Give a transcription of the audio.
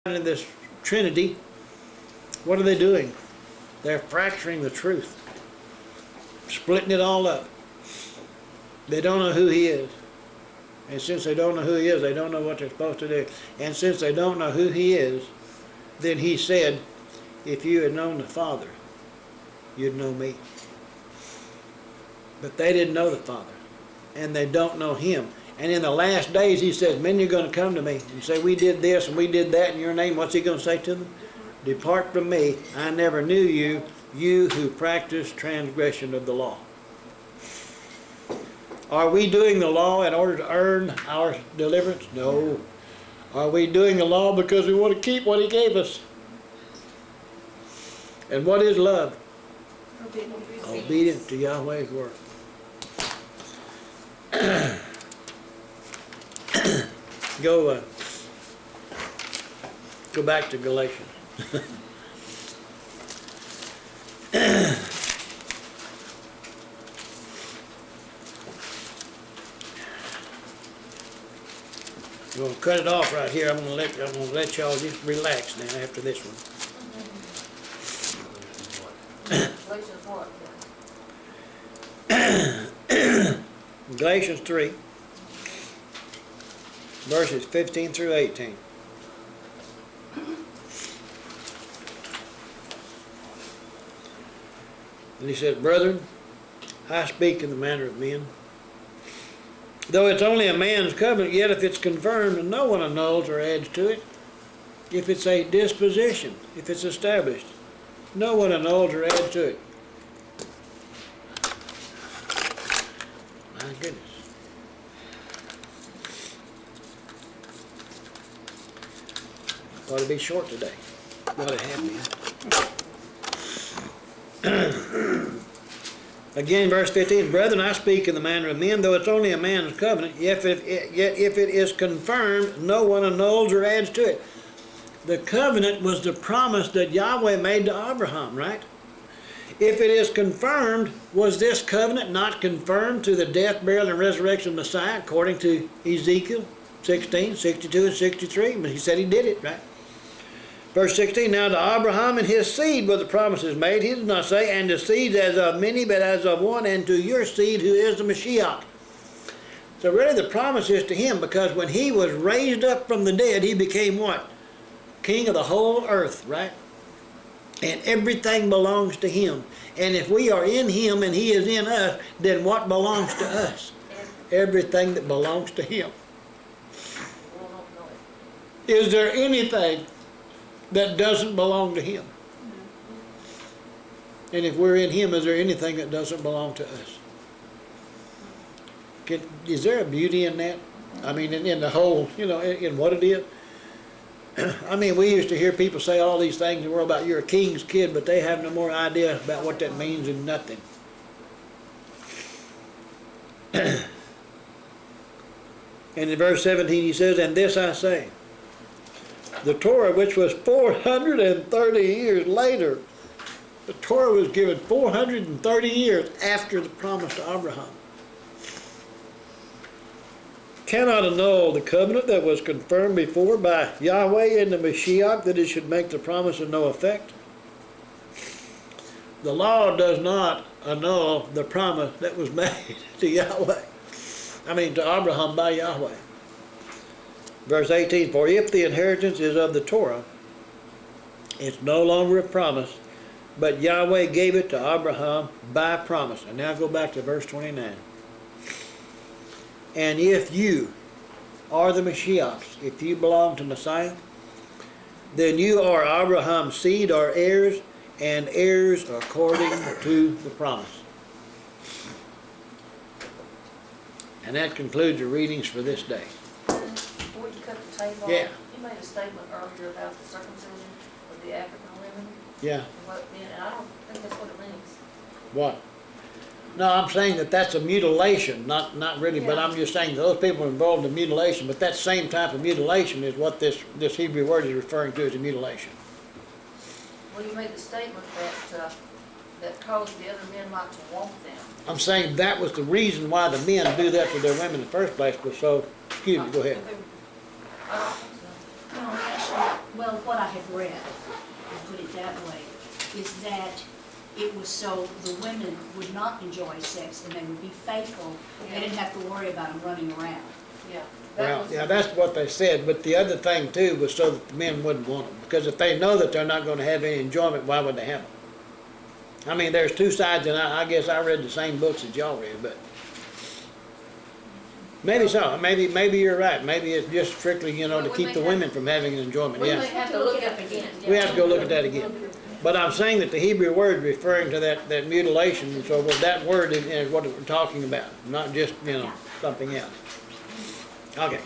in this Trinity, what are they doing? They're fracturing the truth, splitting it all up. They don't know who he is. And since they don't know who he is, they don't know what they're supposed to do. And since they don't know who he is, then he said, if you had known the Father, you'd know me. But they didn't know the Father, and they don't know him. And in the last days, he says, many are going to come to me and say, we did this and we did that in your name. What's he going to say to them? Depart from me, I never knew you, you who practice transgression of the law. Are we doing the law in order to earn our deliverance? No. Are we doing the law because we want to keep what he gave us? And what is love? Obedience to Yahweh's word. Go back to Galatians. I'm going to cut it off right here. I'm going to let y'all just relax now after this one. Galatians 3, verses 15 through 18. And he said, brethren, I speak in the manner of men. Though it's only a man's covenant, yet if it's confirmed, no one annuls or adds to it. If it's a disposition, if it's established, no one annuls or adds to it. My goodness. Ought to be short today. Ought to have been. Again, verse 15, brethren, I speak in the manner of men, though it's only a man's covenant, yet if it is confirmed, no one annuls or adds to it. The covenant was the promise that Yahweh made to Abraham, right? If it is confirmed, was this covenant not confirmed through the death, burial, and resurrection of Messiah, according to Ezekiel 16, 62, and 63? But he said he did it, right? Verse 16, now to Abraham and his seed were the promises made. He did not say, and to seeds as of many, but as of one, and to your seed who is the Mashiach. So really the promise is to him, because when he was raised up from the dead, he became what? King of the whole earth, right? And everything belongs to him. And if we are in him and he is in us, then what belongs to us? Everything that belongs to him. Is there anything that doesn't belong to him? And if we're in him, is there anything that doesn't belong to us? Is there a beauty in that? I mean, in the whole, you know, in what it is? I mean, we used to hear people say all these things in the world about you're a king's kid, but they have no more idea about what that means than nothing. And in verse 17 he says, and this I say, the Torah, which was 430 years later, the Torah was given 430 years after the promise to Abraham, cannot annul the covenant that was confirmed before by Yahweh in the Mashiach, that it should make the promise of no effect. The law does not annul the promise that was made to Yahweh. I mean to Abraham by Yahweh. Verse 18, for if the inheritance is of the Torah, it's no longer a promise, but Yahweh gave it to Abraham by promise. And now go back to verse 29. And if you are the Mashiachs, if you belong to Messiah, then you are Abraham's seed, or heirs, and heirs according to the promise. And that concludes the readings for this day. Before you cut the tape off, Yeah. you made a statement earlier about the circumcision of the African women. Yeah. And I don't think that's what it means. What? No, I'm saying that that's a mutilation, not really, but Yeah. I'm just saying those people are involved in mutilation, but that same type of mutilation is what this Hebrew word is referring to as a mutilation. Well, you made the statement that that caused the other men not to want them. I'm saying that was the reason why the men do that to their women in the first place, was so, excuse me, go ahead. I don't think so. No, actually, well, what I have read, and put it that way, is that it was so the women would not enjoy sex and they would be faithful. They didn't have to worry about them running around. Yeah. Well, yeah, that's what they said, but the other thing too was so that the men wouldn't want them. Because if they know that they're not gonna have any enjoyment, why would they have them? I mean, there's two sides, and I guess I read the same books that y'all read, but maybe so. Maybe you're right. Maybe it's just strictly, you know, to We keep may the have- women from having enjoyment. We may Yeah, have to look it up again. we have to go look at that again. But I'm saying that the Hebrew word referring to that mutilation and so forth, that word is what we're talking about, not just, you know, something else. Okay.